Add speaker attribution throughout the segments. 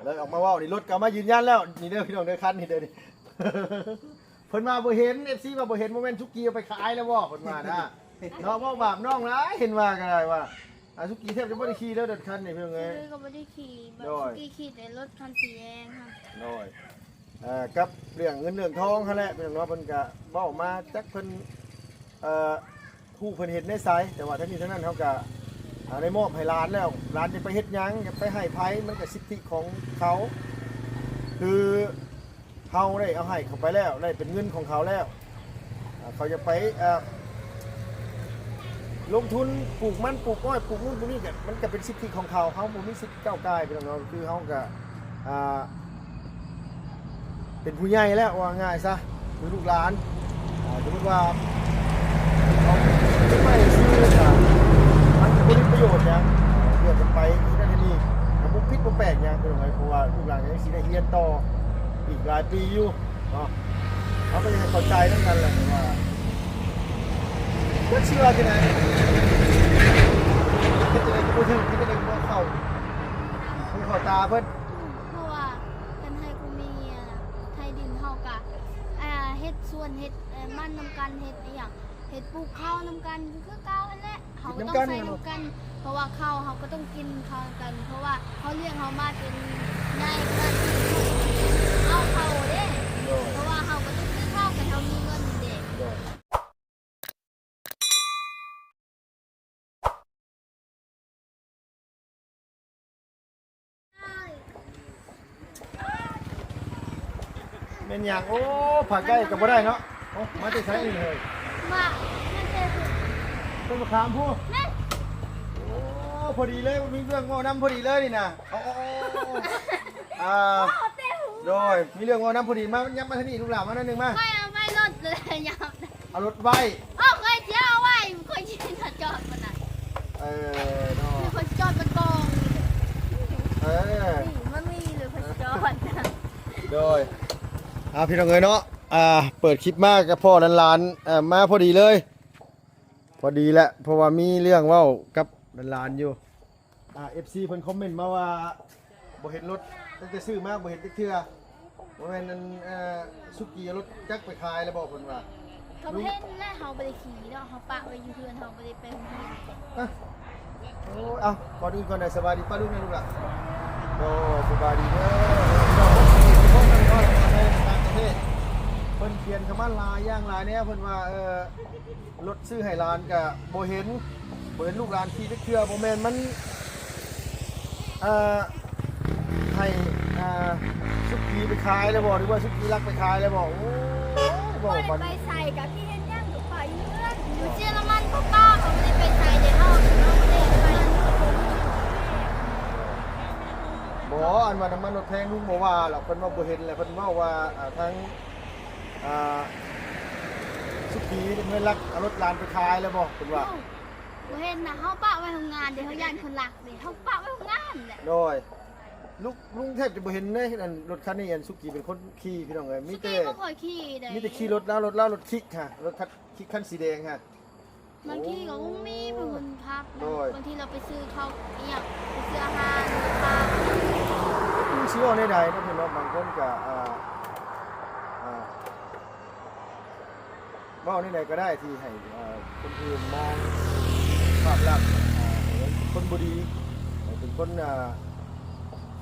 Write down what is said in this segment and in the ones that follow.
Speaker 1: เลยออกมาว่านี่รถก็มายืนยันแล้วนี่เด้อพี่น้องเด้อคันนี่เด้อนี่ เพิ่นมาบ่เห็น FC มาบ่เห็นโมเมนต์สุกี้เอาไปขายแล้วบ่เพิ่นมานะน้องบ่บาปน้องหลายเห็นว่าก็ได้ว่าสุกี้แทบจะบ่ได้ขี่แล้วเด็ดคันนี่พี่น้องเอ้ย
Speaker 2: ซื้อก็ไม่ได้ขี่แบบขี่แต่รถคันสีแดงครับ
Speaker 1: น้อยกับเรื่องเงินเรื่องทองหั่นแหละพี่น้องเนาะเพิ่นก็เว้ามาจักเพิ่นผู้เพิ่นเฮ็ดในไสแต่ว่าทั้งนี้ทั้งนั้นเขาก็ได้มอบให้ร้านแล้วร้านจะไปเฮ็ดหยังจะไปให้ไผมันก็สิทธิของเขาคือเฮาได้เอาให้เขาไปแล้วได้เป็นเงินของเขาแล้วเขาจะไปลงทุนปลูกมันปลูกอ้อยปลูกนู่นปลูกนี่กันมันก็เป็นสิทธิของเขาบ่มีสิทธิ์ก้าวไก่พี่น้องคือเฮาก็เป็นผู้ใหญ่แล้วว่าง่ายซะคือลูกหลานสมมติว่าเขาไม่ซื้อมันบ่มีประโยชน์หยังเพื่อจะไปที่นั่นที่นี่ก็บ่ผิดบ่แปลกหยังพี่น้องเพราะว่าลูกหลานยังสิได้เรียนต่ออีกหลายปีอยู่เนาะเขาก็ยังเข้าใจทั้งนั้นแหละว่าก็เชื่อที่ไหนคิดจะได้พูดถึงคิดจะได้ว่าเข้าตาเพิ่น
Speaker 2: เพราะว่าเป็นให้กูมีไทยดินเฮากะเฮ็ดส่วนเฮ็ดมันนำกันเฮ็ดอย่างเฮ็ดปลูกข้าวนำกันคือเก่าอันแหละเขาก็ต้องใส่นำกันเพราะว่าข้าวเขาก็ต้องกินข้าวกันเพราะว่าเขาเลี้ยงเขามาเป็นใหญ่ขนาดนี้เอาเขาเด้เพราะว่าเขาก็ต้องซื้อข้าวกันเขามีเงินเด็ก
Speaker 1: เป็นอย่างโอ้ผักใกล้กับบ่ได้เนาะมาจะใช้นี่เลย
Speaker 2: มานั่นเอง
Speaker 1: ต้นมะขามพูโอ้พอดีเลยมีเรื่องงอน้ำพอดีเลยนี่นะโดยมีเรื่องงอน้ำพอดีมายับมาที่นี่ลูกหลานมาหน่อยนึงมา
Speaker 2: ไม่รถเลยยับ
Speaker 1: เอารถไว้
Speaker 2: เคยเที่ยวไว้เคยยืนจอดมันอ่ะ
Speaker 1: เนาะ
Speaker 2: เคยจอดมันกองมันมีหรือเคยจอด
Speaker 1: โดยพี่น้องเอ๋ยเนาะเปิดคลิปมากกับพ่อหลานมาพอดีเลยพอดีแหละเพราะว่ามีเรื่องเว้ากับหลานอยู่FC เพิ่นคอมเมนต์มาว่าบ่เห็นรถตั้งแต่ซื้อมาบ่เห็นติ๊กเทื่อบ่แม่นนั่นสุกี้รถจักไปขายแล้วบอกเพิ่นว่า
Speaker 2: เขาเห็นแล้วเขาบ่ได้ขี่เนาะเขาปะไว้อยู่เพื่อนเขาบ่ได้ไปโรงเรียน
Speaker 1: โอ้เอาก่อนอื่นก่อนได้สบายดีป้าลูกนะลูกล่ะโอ้สบายดีเด้อพวกนั้นก็ในต่างประเทศเพิ่นเขียนคำว่าลายย่างลายเนี้ยเพิ่นว่ารถซื้อให้หลานก็บ่เห็นลูกหลานขี่จักเทื่อบ่แม่นมันให้สุกี้ไปขายแล้วบอกหรือว่าสุกี้รักไปขายแล้วบอกโอ้บอกมัน
Speaker 2: ไปใส่กับพี่เห็นย่างถูกปล่อยเลือดอยู่เยอรมันป้าเขาไม่ได้ไปใส่เดี๋ยวเขาไม่ได้ไป
Speaker 1: บอกอันว่าน้ำมันรถแพงลุงบอกว่าหรอกเพิ่นว่าบ่เห็นแหละเพิ่นว่าทั้งสุกี้เพิ่นรักเอารถลานไปขายแล้วบอกเพิ่นว่า
Speaker 2: บ่เห็นนะเขาปะไว้ทำงานเดี๋ยวเขาย่านคนหลักเดี๋ยวเขาปะไว้ทำงานแหละ
Speaker 1: โดยลุงแทบจะบ่เห็นเลยนั่นรถคันนี้อันสุกี้เป็นคนขี่พี่น้องเอ้ยมีแต่ขี่รถแล้วรถคิกค่ะรถคิกคันสีแดงค่ะ
Speaker 2: บางทีก็มีเป็นคนพับบางทีเราไปซื้อเขาเนี่ยไปซื้ออาหารนะคะ
Speaker 1: ซื้อเอาใดๆนะพี่น้องบางคนก็ว่าเอาใดก็ได้ที่ให้คนอื่นมองภาพลักษณ์คนบ่ดีเป็นคน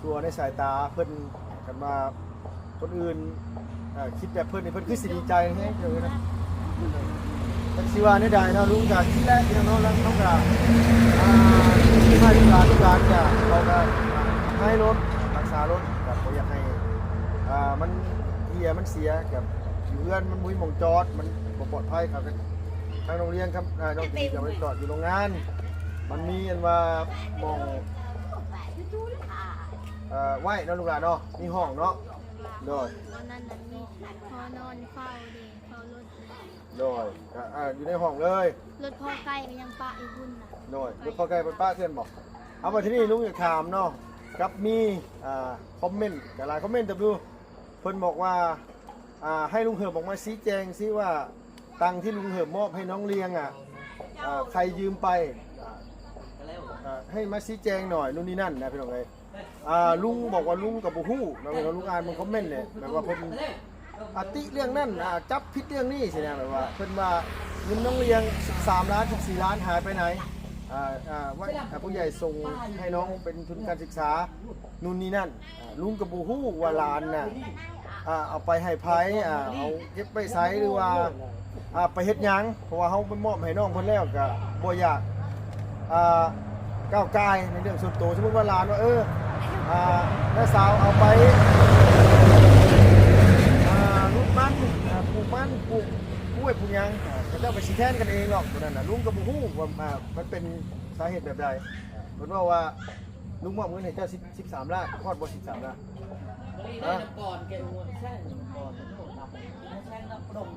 Speaker 1: ชัวในสายตาเพิ่นกันมาคนอื่นคิดแบบเพิ่นนี่เพิ่นคือสิดีใจแฮงเด้อนะแต่สิว่าใดๆเนาะลุงก็คิดแล้วพี่น้องแล้วต้องการให้ลูกหลานจะเราก็ให้รถรักษารถกับบ่อยากให้มันเหี้ยมันเสียกับอยู่เรือนมันมุ้ยหม่องจอดมันบ่ปลอดภัยครับทางโรงเรียนครับน้องตีก็ไปจอดอยู่โรงงานมันมีอันว่ามองไหวเนาะลูกหลานเนาะมีห้องเนาะโดย
Speaker 2: นั่นมีพอนอนเฝ้าเด็กเฝ้ารถ
Speaker 1: โดยอยู่ในห้องเลย
Speaker 2: รถพ่อไก่ก็ยังปะอีกหุ่นน่ะ
Speaker 1: โดยรถพ่อไก่เป็นป้าเพื่อนบอกเอามาที่นี่ลุงอยากถามเนาะกับมีคอมเมนต์หลายคอมเมนต์ดูเพิ่นบอกว่าให้ลุงเหิมบอกมาชี้แจงซิว่าตังค์ที่ลุงเหิมมอบให้น้องเลี้ยงใครยืมไปให้มาชี้แจงหน่อยนู่นนี่นั่นนะพี่น้องเอ้ย ลุงบอกว่าลุงกับบ่ฮู้นะเวลาลุงอ่านมันคอมเมนต์เนี่ยแบบว่าเพิ่นติเรื่องนั้นจับผิดเรื่องนี้สินะแบบว่าเพิ่นว่าเงินน้องเลี้ยง13ล้าน14ล้านหายไปไหนว่าผู้ใหญ่ส่งให้น้องเป็นทุนการศึกษานู่นนี่นั่นลุงกับบ่ฮู้ว่าหลานน่ะเอาไปให้ไผเอาเก็บไปใช้หรือว่าไปเฮ็ดหยังเพราะว่าเฮาไปมอบให้น้องเพิ่นแล้วก็บ่อยากก้าวกายในเรื่องส่วนตัวสมมุติว่าหลานว่าน้าสาวเอาไปลูกมันปลูกมันปลูกกล้วยปลูกหยังเขาจะเอาไปชี้แทนกันเองหรอกนั่นน่ะลุงกับบ่ฮู้ว่ามันเป็นสาเหตุแบบใดเพิ่นว่าลุงมอบเงินให้เจ้า13ล้านคลอดบ่13ล้าน
Speaker 3: ก่อนแกอ้วนแช่ก่อนแช่นับดม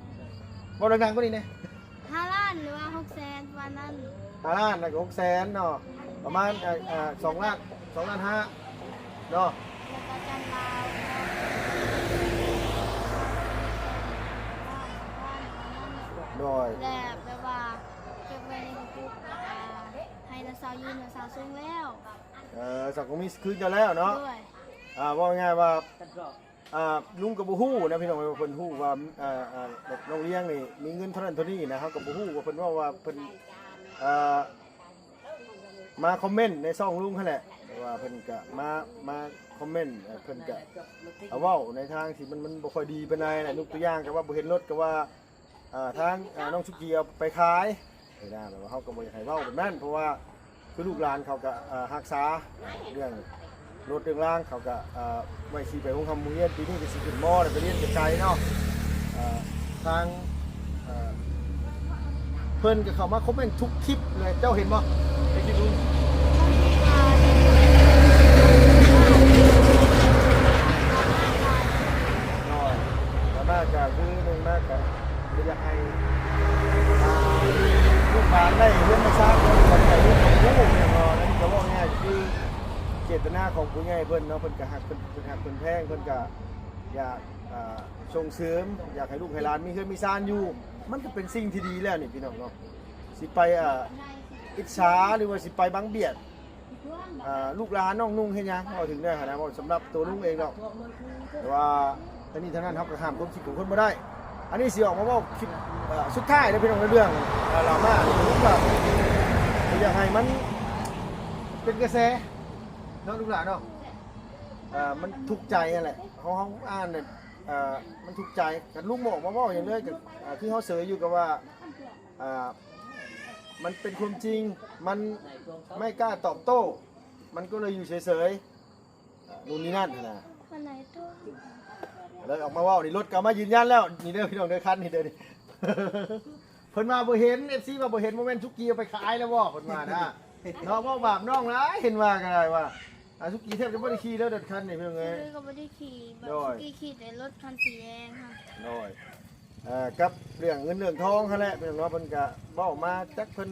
Speaker 1: บ่ดังๆกว่านี้แน่
Speaker 2: 5 ล้านหรือว่า6แสนวันนั้น
Speaker 1: 5ล้านแล้วก็6แสนเนาะประมาณ2ล้าน2ล้าน5เนาะ
Speaker 2: แล้วก็จันลาว
Speaker 1: โดย
Speaker 2: และแบบว่าเก็บไว้ในกระปุกให้นาสาวยืนนาสาวสูงแล้ว
Speaker 1: สักก็มีคืนจะแล้วเนาะ
Speaker 2: ด้วย
Speaker 1: ว่าง่ายว่า
Speaker 3: ตัดรอบ
Speaker 1: ลุงกับบ่ฮู้นะพี่น้องว่าเพิ่นฮู้ว่าน้องเลี้ยงนี่มีเงินเท่านั้นเท่านี้นะเฮาก็บ่ฮู้ว่าเพิ่นว่าเพิ่นมาคอมเมนต์ในช่องลุงนั่นแหละว่าเพิ่นก็มาคอมเมนต์เพิ่นก็เอาเว้าในทางที่มันบ่ค่อยดีปานใดน่ะยกตัวอย่างก็ว่าบ่เห็นรถก็ว่าทางน้องชุกี้เอาไปขายได้แบบว่าเฮาก็บ่อยากให้เว้าแบบนั้นเพราะว่าคือลูกหลานเขาก็รักษาเรื่องรถเรื่องล่างเขาก็ไว้ขี่ไปโรงเรียนปีนี้ก็สิขึ้นม.ได้ไปเรียนไกลๆเนาะทางเพิ่นก็เข้ามาคอมเมนต์ทุกคลิปเลยเจ้าเห็นบ่ไอ้ที่ดูแล้วมากก็คือนึงมากก็อยากให้ลูกหลานได้เรียนมาทราบเรื่องของลูกของลูกเนี่ยเนาะนั่นก็ว่าง่ายคือเจตนาของผู้ใหญ่เพิ่นเนาะเพิ่นก็ฮักเพิ่นฮักเพิ่นแพงเพิ่นก็อยากส่งเสริมอยากให้ลูกให้หลานมีเฮือนมีซ่านอยู่มันก็เป็นสิ่งที่ดีแล้วนี่พี่น้องเนาะสิไปอิจฉาหรือว่าสิไปบังเบียดลูกหลานน้องนุ่งเฮ็ดหยังเอาถึงได้ขนาดว่าสำหรับตัวลุงเองดอกแต่ว่าทั้งนี้ทั้งนั้นเฮาก็ห้ามความคิดของคนบ่ได้อันนี้สิออกมาเว้าคลิปสุดท้ายเด้อพี่น้องในเรื่องเรามาผมก็อยากให้มันเป็นกระแสเนาะลูกหลานเนาะมันทุกข์ใจนั่นแหละเฮาอ่านเนี่ยมันทุกข์ใจกันลุงบอกมาเว้าอย่างเรื่อยก็คือเฮาเสยอยู่กับว่ามันเป็นความจริงมันไม่กล้าตอบโต้มันก็เลยอยู่เฉยๆนู่นนี่นั่นนะ
Speaker 2: วันไหนตัว
Speaker 1: แล้วออกมาว่านี่รถก็มายืนยันแล้วนี่เด้อพี่น้องเด้อคันนี่เด้อนี่ เพิ่นมาบ่เห็น FC ว่าบ่เห็นโมเมนต์ชุกี้เอาไปขายแล้วบ่เพิ่นมานะน้องว่าบาปน้องนะเห็นว่ากันได้ว่าชุกี้แทบจะบ่ได้ขี่แล้วเด็ดคันนี่พี่น้องเอ้ย
Speaker 2: ก็ไม่ได้ขี่แบบ
Speaker 1: โดย
Speaker 2: ขี่แต่รถคันสีแดงค่ะ
Speaker 1: น้อยกับเรื่องเงินเรื่องทองเขาแหละเป็นเนาะเพิ่นก็เว้ามาจักเพิ่น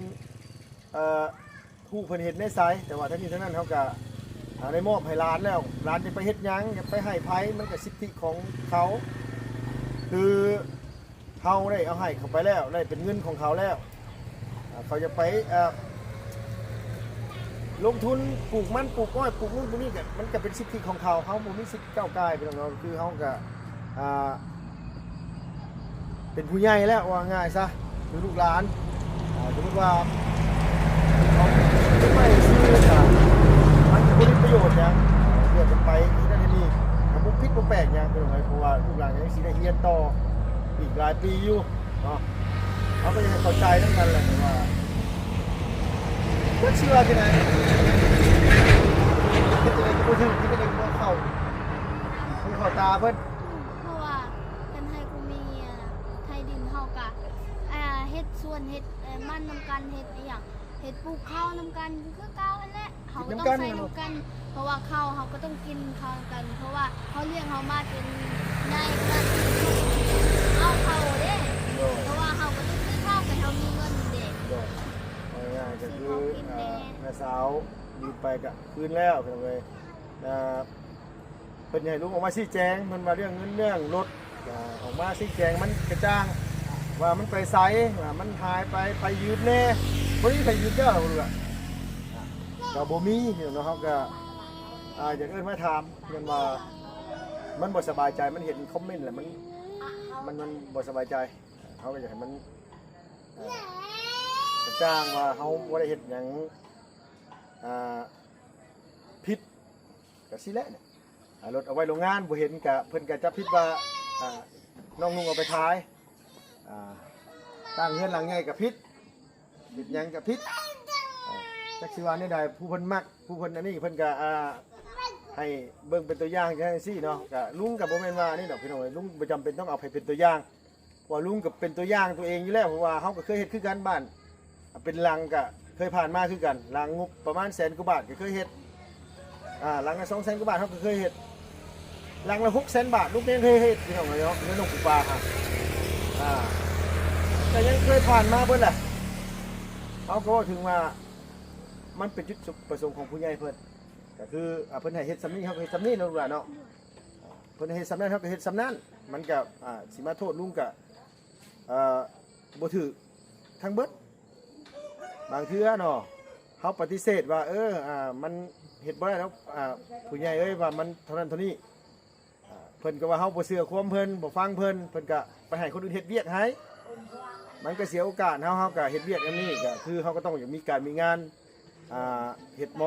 Speaker 1: ผู้เพิ่นเฮ็ดในไสแต่ว่าทั้งนี้ทั้งนั้นเขาก็ได้มอบให้ร้านแล้วร้านจะไปเฮ็ดหยังจะไปให้ไผมันก็สิทธิของเขาคือเขาได้เอาให้เขาไปแล้วได้เป็นเงินของเขาแล้วเขาจะไปลงทุนปลูกมันปลูกอ้อยปลูกนู่นปลูกนี่ก็มันก็เป็นสิทธิของเขาบ่มีสิทธิ์ก้าวไก่ไปเนาะคือเขาก็เป็นผู้ใหญ่แล้วว่าง่ายซะคือลูกหลานสมมติว่าเขาไม่ซื้อมันจะไม่ได้ประโยชน์ยังเพื่อจะไปที่นั่นที่นี่มันบุกพิษบุกแปลกยังเป็นไงเพราะว่าลูกหลานยังสีได้เฮียนต่ออีกหลายปีอยู่เนาะเขาก็ยังเข้าใจทั้งนั้นแหละว่าก็เชื่อที่ไหนคิดอะไรก็ถึงคิดอะไรก็เข้าตาเพิ่น
Speaker 2: เพราะว่าเป็นให้กูมีไทยดินเฮากะเฮ็ดส่วนเฮ็ดมันนำกันเฮ็ดอย่างเฮ็ดปลูกข้าวนำกันคือเก่าอันแหละเขาก็ต้องใส่นำกัน เพราะว่าข้าวเขาก็ต้องกินข้าวกัน เพราะว่าเขาเลี้ยงเขามาเป็นนายกันเอาเขาเด้เพราะว่าเขาก็ต้องซื้อข้าวกันเขามีเงินเด็ก
Speaker 1: ง่ายๆก็คือแม่สาวยืมไปกับคืนแล้วเป็นไงเป็นไงลุงออกมาชี้แจงมันมาเรื่องเงินเรื่องรถออกมาชี้แจงมันกระจ่างว่ามันไปไซมันหายไปยืมแน่พอดีไปยืมเจ้าหรือก็บ่มีเนาะเขาก็ อยากเอิ้นมาถามเงินว่ามันบ่สบายใจมันเห็นคอมเมนต์แหละมันบ่สบายใจเขาก็อยากให้มันกระจ่างว่าเขาบ่ได้เฮ็ดหยังผิดก็สิแหละเนี่ยรถเอาไว้โรงงานบ่เห็นก็เพิ่นก็จะผิดว่าน้องนุ่งเอาไปขายตั้งเฮือนหลังใหญ่ก็ผิดหยังก็ผิดจักสิว่าแนวใดผู้เพิ่นมักผู้เพิ่นอันนี้เพิ่นก็ให้เบิ่งเป็นตัวอย่างจังซี่เนาะก็ลุงก็บ่แม่นว่านี่ดอกพี่น้องลุงบ่จำเป็นต้องเอาไปเป็นตัวอย่างว่าลุงก็เป็นตัวอย่างตัวเองอยู่แล้วเพราะว่าเฮาก็เคยเฮ็ดคือกันบ้านเป็นลังก็เคยผ่านมาคือกันลังงบประมาณ100,000 กว่าบาทก็เคยเฮ็ดลังละ200,000 กว่าบาทเฮาก็เคยเฮ็ดลังละ600,000 บาทลูกยังเคยเฮ็ดพี่น้องเนาะเงินนกปูปลาครับแต่ยังเคยผ่านมาเบิดแหละเฮาก็ว่าถึงว่ามันเป็นจุดประสงค์ของผู้ใหญ่เพิ่นก็คือเพิ่นให้เฮ็ดสำนี้เฮาก็เฮ็ดสำนี้เนาะลูกหลานเนาะเพิ่นให้เฮ็ดสำนั้นเฮาก็เฮ็ดสำนั้นมันก็สิมาโทษลุงก็บ่ถูกทั้งเบิดบางเทื่อเนาะเฮาปฏิเสธว่ามันเฮ็ดบ่ได้แล้วผู้ใหญ่เอ้ยว่ามันเท่านั้นเท่านี้เพิ่นก็ว่าเฮาบ่เชื่อความเพิ่นบ่ฟังเพิ่นก็ไปให้คนอื่นเฮ็ดเวียกให้มันก็เสียโอกาสเฮาก็เฮ็ดเวียกอันนี้ก็คือเฮาก็ต้องมีการมีงานเฮ็ดม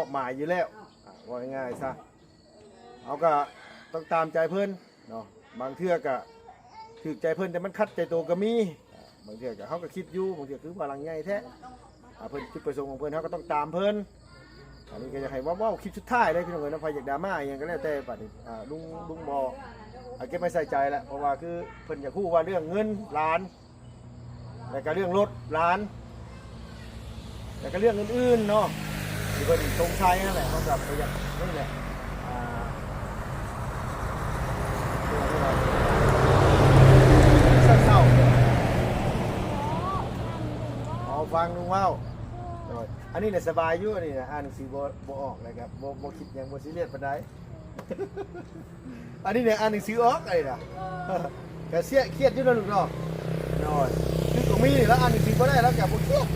Speaker 1: อบหมายอยู่แล้วว่าง่ายๆซะเอาก็ต้องตามใจเพิ่นเนาะบางเทื่อก็ถูกใจเพิ่นแต่มันคัดใจตัวก็มีบางเทื่อก็เฮาก็คิดอยู่บางเทื่อคือว่าหลังใหญ่แท้เพิ่นจุดประสงค์ของเพิ่นเฮาก็ต้องตามเพิ่นอันนี้ก็อยากให้ว่าคลิปสุดท้ายเลยพี่น้องเอ้ยนะใครอยากดราม่าอีหยังก็แล้วแต่บัดนี้ลุงบ่เก็บไว้ใส่ใจแล้วเพราะว่าคือเพิ่นอยากฮู้ว่าเรื่องเงินล้านแล้วก็เรื่องรถล้านแล้วก็เรื่องอื่นๆเนาะที่เพิ่นสงสัยนั่นแหละเขากับประหยัดนี่แหละเศร้าฟังลุงว้าวอันนี้เนี่ยสบายอยู่อันนี้นะอ่านหนังสือบ่ออกเลยครับบ่คิดยังบ่ซีเรียสปานใดอันนี้เนี่ยอ่านหนังสือออกอะไรนะก็เครียดอยู่นะลูกเนาะน้อยคือก็มีนี่แล้วอ่านหนังสือบ่ได้แล้วก็บ่เครียด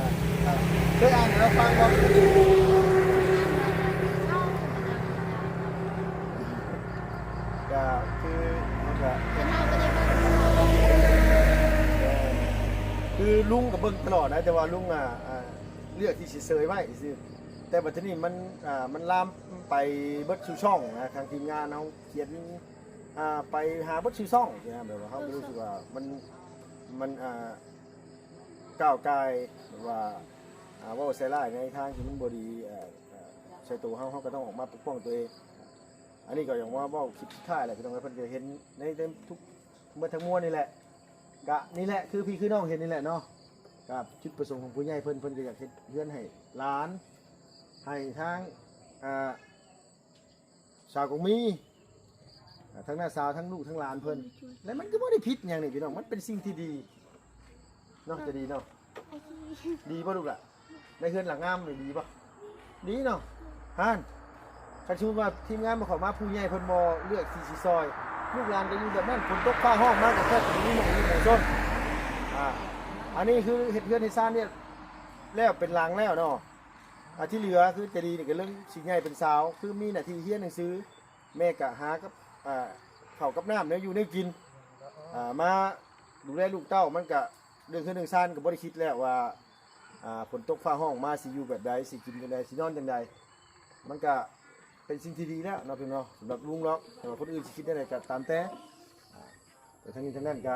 Speaker 1: นะเคยอ่านแล้วฟังบ่ก็คือมันก็คือลุงก็เบิ่งตลอดนะแต่ว่าลุงเลือกที่สิเซยไว้ซื่อแต่บัดนี้มันลามไปเบิดสู่ช่องนะทางทีมงานเฮาเขียนไปหาเบิดสู่ช่องนะแบบว่าเฮารู้สึกว่ามันก้าวไกลแบบว่าเว้าใส่ร้ายในทางที่มันบ่ดีใส่ตัวเฮาก็ต้องออกมาปกป้องตัวเองอันนี้ก็อย่างว่าเว้าคิดท้ายแหละพี่น้องเพิ่นก็เห็นในทุกเมื่อทั้งมวลนี่แหละกะนี่แหละคือพี่คือน้องเห็นนี่แหละเนาะกับจุดประสงค์ของผู้ใหญ่เพิ่นก็อยากเฮ็ดเรือนให้หลานให้ทางสาวกงมีทั้งหน้าสาวทั้งลูกทั้งหลานเพิ่นแล้วมันก็บ่ได้ผิดหยังนี่พี่น้องมันเป็นสิ่งที่ดีเนาะจะดีเนาะดีป่ะลูกล่ะในเรือนหลังงามนี่ดีป่ะดีเนาะฮั่นคันชูว่าทีมงานมาขอมาผู้ใหญ่เพิ่นบ่เลือกที่สิซอยลูกหลานก็อยู่แบบนั้นฝนตกฟ้าห้องมากก็แค่ตรงนี้หมองนี้หมองต้นอันนี้คือเฮ็ดเรือนให้ซ่านเนี่ยแล้วเป็นหลังแล้วเนาะที่เหลือคือจะดีนี่ก็เรื่องสิใหญ่เป็นสาวคือมีหน้าที่เรียนหนังสือแม่ก็หากับข้าวกับน้ำเนี่ยอยู่ได้กินมาดูแลลูกเต้ามันก็เรื่องคือเรื่องซ่านก็บ่ได้คิดแล้วว่าฝนตกฟ้าห้องมาสิอยู่แบบใดสิกินจังไดสินอนจังไดมันก็เป็นสิ่งที่ดีแล้วเนาะพี่น้องสำหรับลุงเนาะแต่ว่าคนอื่นสิคิดได้ไงก็ตามแต่ทั้งนี้ทั้งนั้นก็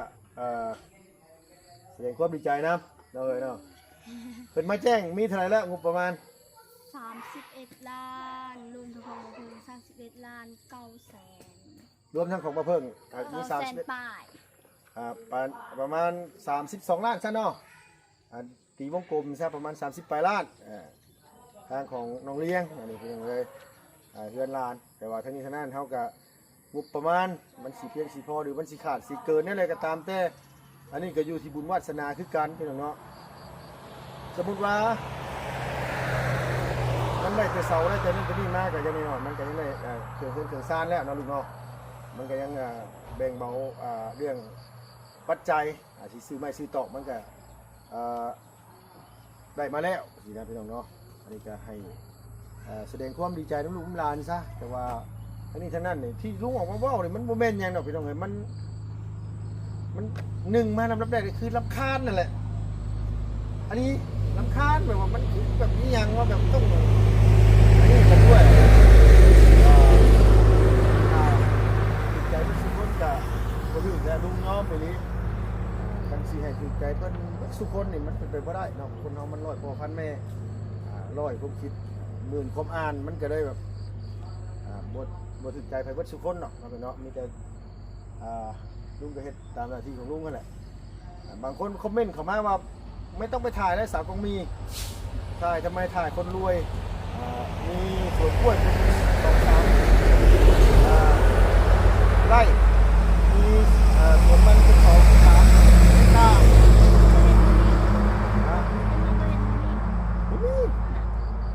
Speaker 1: แสดงความดีใจนะเนาะเพิ่นมาแจ้งมีเท่าไหร่แล้วงบประมาณ
Speaker 2: 31 ล้านรวมทั้งของมาเพิ่ง31 ล้าน9แสน
Speaker 1: รวมทั้งของมาเพิ่งมี
Speaker 2: 30ป้าย
Speaker 1: ประมาณ32ล้านซะเนาะตีวงกลมซะประมาณ30ปลายล้านทางของน้องเลี้ยงอันนี้คือเลยเฮือนลานแต่ว่าทั้งนี้ทั้งนั้นเท่ากับงบประมาณมันสีเพียงสีพอหรือมันสีขาดสีเกินนั่นเลยก็ตามแต่อันนี้ก็อยู่ที่บุญวาสนาคือกันพี่น้องเนาะสมมติว่ามันได้แต่เสาได้แต่นี่ตัวนี้มากก็ยังไม่หน่อยมันก็ยังได้เครื่องซ่านแล้วเนาะลูกเนาะมันก็ยังแบ่งเบาเรื่องปัจจัยที่ซื้อไม้ซื้อตอกมันก็ได้มาแล้วสินะพี่น้องเนาะอันนี้ก็ให้ แสดงความดีใจน้ำลูกน้ำหลานซะแต่ว่าอันนี้ทั้งนั้นนี่ที่ลุงออกมาเว้านี่มันบ่แม่นหยังดอกพี่น้องเอ้ยมันหนึ่งมานำรับแรกก็คือรำคาญนั่นแหละอันนี้รำคาญแบบว่ามันคือแบบนี้ยังว่าแบบต้องอันนี้กันด้วยติดใจทุกคนกับคนอื่นแต่ลุงน้อมไปนี้กันสิให้ติดใจเพิ่นทุกคนนี่มันเป็นไปบ่ได้เนาะคนเฮามันร้อยพ่อพันแม่ร้อยความคิดหมื่นความอ่านมันก็ได้แบบบ่ถึงใจไผเบิดทุกคนเนาะเนาะมีแต่ลุงก็เฮ็ดตามหน้าที่ของลุงนั่นแหละบางคนคอมเมนต์เข้ามาว่าไม่ต้องไปถ่ายแล้วสาวกองมีถ่ายทำไมถ่ายคนรวยมีสวนกล้วยเป็น2-3ไร่มีสวนมันเป็น2-3หน้า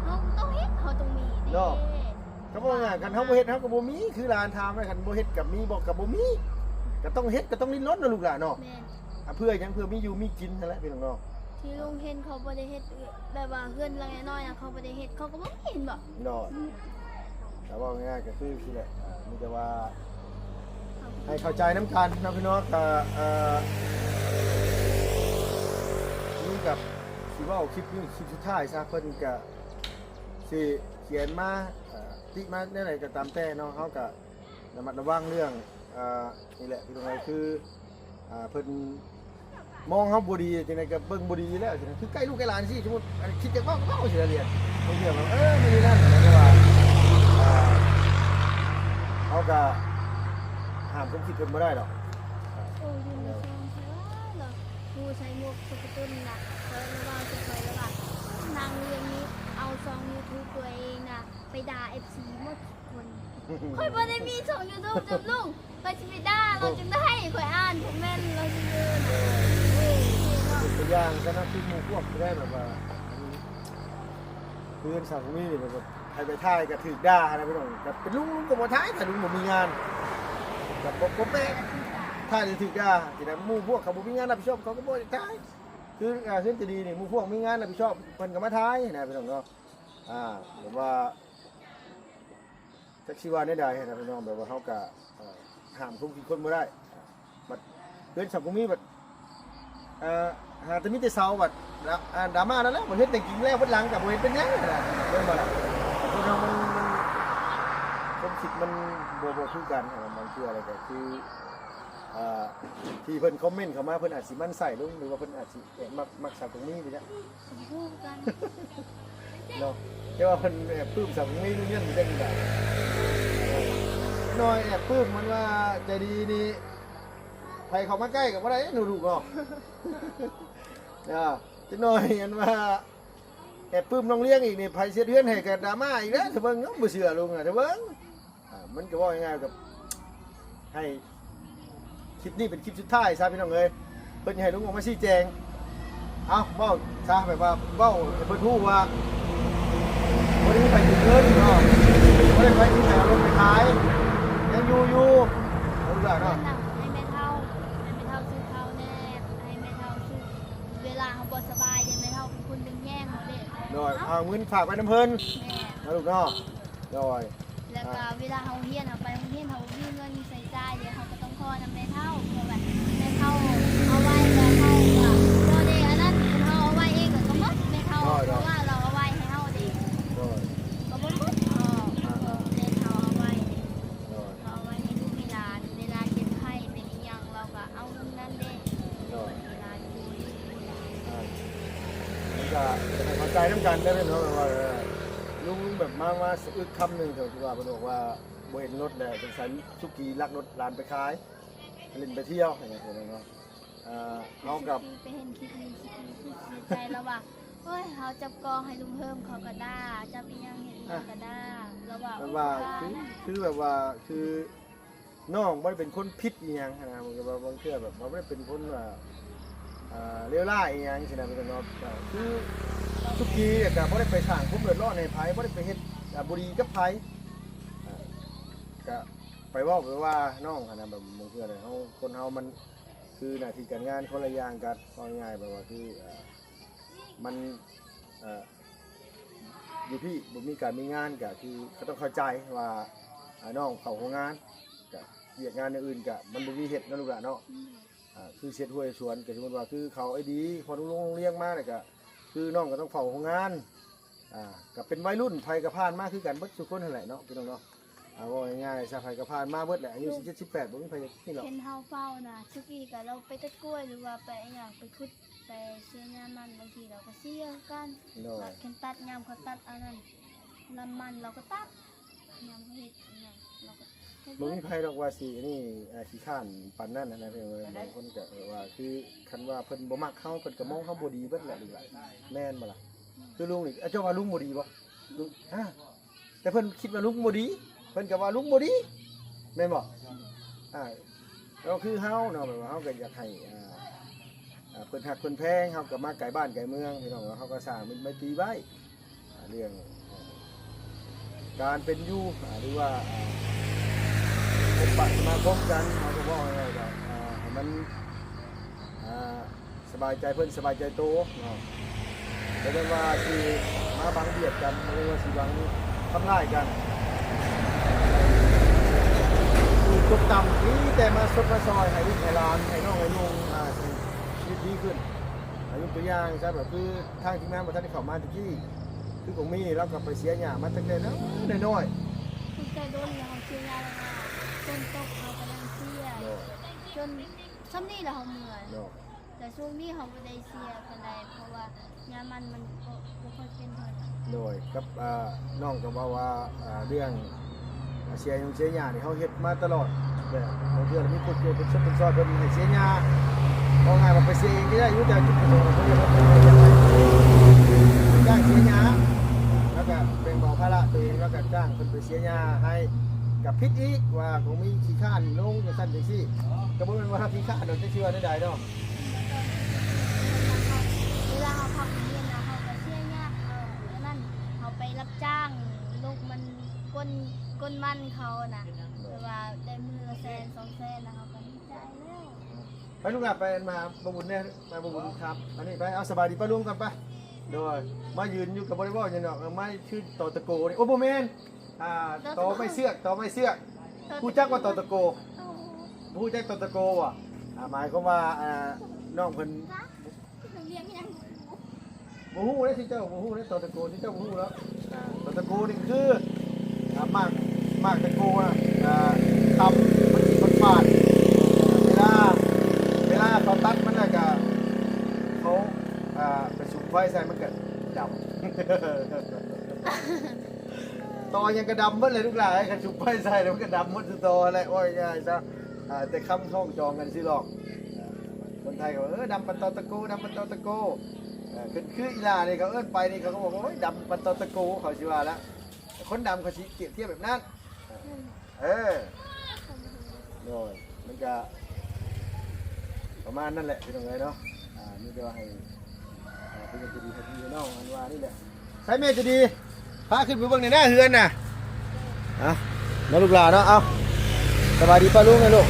Speaker 2: เขาต้องเฮ็ดเขาต้องมีเนาะ
Speaker 1: ก็บ่ง่ายกันเฮาบ่เฮ็ดเฮาก็บ่มีคือหลานถามไว้กันบ่เฮ็ดกับมีบ่กับบ่มีก็ต้องเฮ็ดก็ต้องลิ้นรสนะลูกหลานเนาะ
Speaker 2: แม่น
Speaker 1: เพื่อหยังเพื่อมีอยู่มีกินนั่นแหละพี่น้องเนาะ
Speaker 2: ที่ลุงเห็นเขาบ่ได้เฮ็ดแบบว่าเพื่อนลังน้อยนะเขาบ่ได้เฮ็ดเขาก็บ่เห็นบ่
Speaker 1: เนาะแต่ว่าง่ายๆก็คือสิแหละมีแต่ว่าให้เข้าใจน้ำกันนะพี่น้องก็นี่กับสิว่าคลิปนี้คลิปสุดท้ายซะเพิ่นก็สิเขียนมาติมาได้ไหนก็ตามแต่เนาะเฮาก็ระมัดระวังเรื่องนี่แหละพี่น้องคือเพิ่นมองเฮาบ่ดีจังได๋ก็เบิ่งบ่ดีแล้วจังคือใกล้ลูกใกล้หลานสิสมมุติคิดจะเว้าสิเรียนบางเรื่องไม่ได้นั่นแต่ว่าเฮาก็ห้ามความคิดเพิ่นบ่ได้ดอก
Speaker 2: โอ้ยอยู่ในซองใช่ว่าเหรอผู้ใช้หมวกสกุลตุนน่ะแล้วว่าจะไปแล้วว่านางเรียนนี้เอาซอง YouTube ตัวเองน่ะไปด่า FC หมดคนค่อยบ่ได้มีช่อง YouTube จบลุงไปสิไปด่าเราจึงได้ค่อยอ่านคอมเมนต์เราสิเดิน
Speaker 1: ตัวอย่างก็นะคือหมู่พวกได้แบบว่าเพื่อนสาวมีแบบว่าไปถ่ายก็ถูกด่านะพี่น้องก็เป็นลุงก็บ่ถ่ายถ้าลุงบ่มีงานก็บ่แปลกถ่ายถูกด่าที่นั้นหมู่พวกเขาบ่มีงานรับผิดชอบเขาก็บ่ถ่ายคือขึ้นจะดีนี่หมู่พวกมีงานรับผิดชอบเพิ่นก็มาถ่ายนะพี่น้องเนาะแบบว่าจักสิว่าได้ใดนะพี่น้องแบบว่าเฮาก็ห้ามทุกคนบ่ได้บัดเพื่อนสาวมีบัดหาแต่มีแต่เสาบัดดราม่าแล้วแหละบ่เฮ็ดแต่กินแล้วเพิ่นหลังก็บ่เฮ็ดเป็นหยังนะเบิ่งบ่ล่ะคนเรามันความคิดมันบ่คือกันบางเทื่ออะไรก็คือที่เพิ่นคอมเมนต์เข้ามาเพิ่นอาจสิมั่นใส่ลุงหรือว่าเพิ่นอาจสิมักสาวตรงนี้นี่จ้ะ
Speaker 2: พูดกัน
Speaker 1: เนาะแต่ว่าเพิ่นแอบปลื้มสาวตรงนี้นู่นนี่ได้จังได๋น้อยแอบปลื้มมันว่าใจดีนี่ใครเข้ามาใกล้ก็บ่ได้หนูลูกเนาะจะน้อยอันว่าแอบปลื้มน้องเลี้ยงอีกนี่ไผเสียเดือนให้กับดราม่าอีกแล้วถ้าเบิ่งเนาะบ่เชื่อลุงถ้าเบิ่งมันก็ว่าง่ายๆกับให้คลิปนี้เป็นคลิปสุดท้ายซะพี่น้องเอ้ยเพิ่นให้ลุงออกมาชี้แจงเอ้าเว้าซะแบบว่าเว้าให้เพิ่นฮู้ว่าบ่ได้ไปถึงเงินเนาะบ่ได้ไปที่ไหนเอารถไปขายยังอยู่รู้จัก
Speaker 2: เพื่อ
Speaker 1: เนาะ
Speaker 2: นน่ะให้แม่เฒ่าซื้อข้าวแน่ให้แม่เฒ่าซื้อเวลาเขาบ่สบายให้แม่เฒ่าเป็นคนดึงแย่งเขาเด้
Speaker 1: โดยเอาเงินฝากไว้น้ำเพิ่น
Speaker 2: แม่
Speaker 1: นะลูกเนาะโดย
Speaker 2: แล้วก็เวลาเขาเฮียนเขาไปโรงเรียนเขามีเงินใส่จ่ายเดี๋ยวเขาก็ต้องขอนำแม่เฒ่าเพราะว่าแม่เฒ่าเอาไว้แล้วเฒ่าก็บ่ได้อันนั้นเขาเอาไว้เองก็หมดแม่เฒ่าเพราะว่าเราเอาไว้ให้เฮาเด้
Speaker 1: โดย
Speaker 2: ก็บ่หมดแม่เฒ่าเอาไว้
Speaker 1: โดย
Speaker 2: เอาไว้ให้ลูกให้หลานเวลาเจ็บไข้เป็นอีหยังเราก็เอาเงินนั้นเด้
Speaker 1: โดย
Speaker 2: เวลาอยู่
Speaker 1: มันก็ให้เข้าใจน้ำกันได้เลยเนาะว่าลุงแบบมาสะอึกคำหนึ่งเถอะที่ว่าเพิ่นบอกว่าบ่เห็นรถแล้วสงสัยสุกี้ลักรถหลานไปขายเล่นไปเที่ยวอย่างเงี้ยเนาะเอากับ
Speaker 2: ไปเห็นคลิปนี้คือเสียใจแล้วว่าเฮ้ยเขาจับกองให้ลุงเพิ่มเขาก็ได้จับอีหยังเห็นเขาก็ได้แล้วว่า
Speaker 1: แบบว่าคือแบบว่าคือน้องบ่ได้เป็นคนผิดอีหยังนะมันก็ว่าบางเทื่อแบบบ่ได้เป็นคนว่าเลวร้ายอีหยังสินะเป็นเนาะคือทุกทีก็บ่ได้ไปสร้างความเดือดร้อนให้ไผบ่ได้ไปเฮ็ดบ่ดีกับไผก็ไปเว้าไปว่าน้องนะแบบบางเทื่อเนี่ยเฮาคนเฮามันคือหน้าที่การงานคนละอย่างกันเอาง่ายๆแบบว่าคือมัน อยู่พี่บ่มีการมีงานก็คือเขาต้องเข้าใจว่าน้องเขาของงานก็เวียกงานอย่างอื่นก็มันบ่มีเฮ็ดเนาะลูกหลานเนาะคือเช็ดห้วยสวนก็สมมุติว่าคือเขาไอ้ดีพอลุงเลี้ยงมาเนี่ยก็คือน้องก็ต้องเฝ้าของงานก็เป็นวัยรุ่นไผก็ผ่านมาคือกันเบิดทุกคนนั่นแหละเนาะพี่น้องเนาะว่าง่ายๆซะไผก็ผ่านมาเบิดแหละอายุ17 18บ่มีไผนี่หรอก
Speaker 2: เห็นเฮาเฝ้านะชุกี้กับเราไปตัดกล้วยหรือว่าไปอย่างไปขุดไปเชียร์งานมันบางทีเราก็เสียกัน
Speaker 1: เนาะ
Speaker 2: เข็นตัดงามเขาตัดอันนั้นน้ำมันเราก็ตัดงามเขาเห็ดอย่างเราก็เฮ็ด
Speaker 1: บ่มีไผหรอกว่าสินี่ขี้ข้านปานนั้นนะเพิ่นว่าบางคนก็ว่าคือคันว่าเพิ่นบ่มักเฮาเพิ่นก็มองเฮาบ่ดีเบิดแหละลูกหลานแม่นบ่ล่ะคือลุงนี่เจ้าว่าลุงบ่ดีบ่ลุงแต่เพิ่นคิดว่าลุงบ่ดีเพิ่นก็ว่าลุงบ่ดีแม่นบ่เราคือเฮาเนาะแบบว่าเฮาก็อยากให้เพิ่นฮักเพิ่นแพงเฮาก็มาไกลบ้านไกลเมืองพี่น้องเฮาก็สร้างมันไม่ตีไว้เรื่องการเป็นอยู่หรือว่าเป็นปะสมาคมกันเฮาก็ว่าง่ายๆก็ให้มันสบายใจเพิ่นสบายใจโตเนาะแต่เป็นว่าสิมาบังเบียดกันหรือว่าสิบังทำร้ายกันตกต่ำนี่แต่มาสดมาซอยให้ลูกให้หลานให้น้องให้ลุงชีวิตดีขึ้นยกตัวอย่างใช่แบบคือทางทีมงานมาท่านที่เข้ามาตะกี้คือของมีเราก็ไปเสียหญ้ามาตั้งแต่น้อย
Speaker 2: คุณใจโดนเราเชียร์งานเราจนตกเรากำลังเสียจนซ้ำนี่เราเมื่อย
Speaker 1: เนาะ
Speaker 2: แต่ช่วงนี้เขาไม่ได้เสียกันได้เพราะว่างานมันก็ไม่ค่อยเป็นเท่าไหร่
Speaker 1: โดยกับน้องก็บอกว่าเรื่องเสียหญ้านี่เขาเฮ็ดมาตลอดแบบบางเทื่อมีกฎเกณฑ์เป็นชั้นเป็นซอยเป็นให้เสียหญ้าเพราะไงว่าไปเสียเองก็ได้อยู่แต่จุดประสงค์เขาเรียกว่าเป็นจ้างเสียหญ้าแล้วก็เป็นเบาภาระตัวเองแล้วก็จ้างคนไปเสียหญ้าให้กับพิษอีกว่าคงมีขี้ข้านลงจังซั่นจังซี่ก็บ่แม่นว่าขี้ข้านดอกจะเชื่อได้ใดดอก
Speaker 2: เวลาเขาพักเรียนนะเขาก็เสียงานนั่นเขาไปรับจ้างลูกมันก้นมันเขานะแต่ว่าได้มือ100,000 200,000นะเขาก็ดีใจแล้ว
Speaker 1: ไปลูกหลานไปมาบ่บุญเนี่ยมาบ่บุญครับอันนี้ไปเอาสบายดีป้าลุงกันไปโดยมายืนอยู่กับบริวารอย่างเนาะไม่ชื่อต่อตะโกนี่โอ้บ่แม่นต่อไม่เสือกผู้จักว่าต่อตะโกผู้จักต่อตะโกว่ะหมายความว่าน้องเพิ่น
Speaker 2: เรียนยัง
Speaker 1: บ่ฮู้ได้สิเจ้าบ่ฮู้ได้ต่อตะโกที่เจ้าบ่ฮู้แล้วต่อตะโกนี่คือมากตะโกอ่ะตำมันฟาดเวลาเขาตัดมันน่ะก็เขาไปสุกไฟใส่มันก็ดำ ตอยังกระดำเมื่อเลยลูกหลานกันสุกไฟใส่แล้วมันก็ดำหมดตออะไรโอ้ยง่ายซะแต่คำท่องจองกันสิหรอกคนไทยเขาดำปันตอตะโกดำปันตอตะโกคืออีลาเนี่ยเขาไปนี่เขาก็บอกว่าดำปันตอตะโกเขาชิว่าแล้วคนดำเขาชี้เทียบแบบนั้นโน่นมันจะประมาณนั่นแหละพี่น้องเนาะนี่จะให้เป็นจะดีให้พี่น้องอันว่านี่แหละใช้เมจะดีพาขึ้นไปเบิ่งในหน้าเฮือนน่ะน้าลูกหลานเนาะเอาสบายดีป้าลุงไงลูก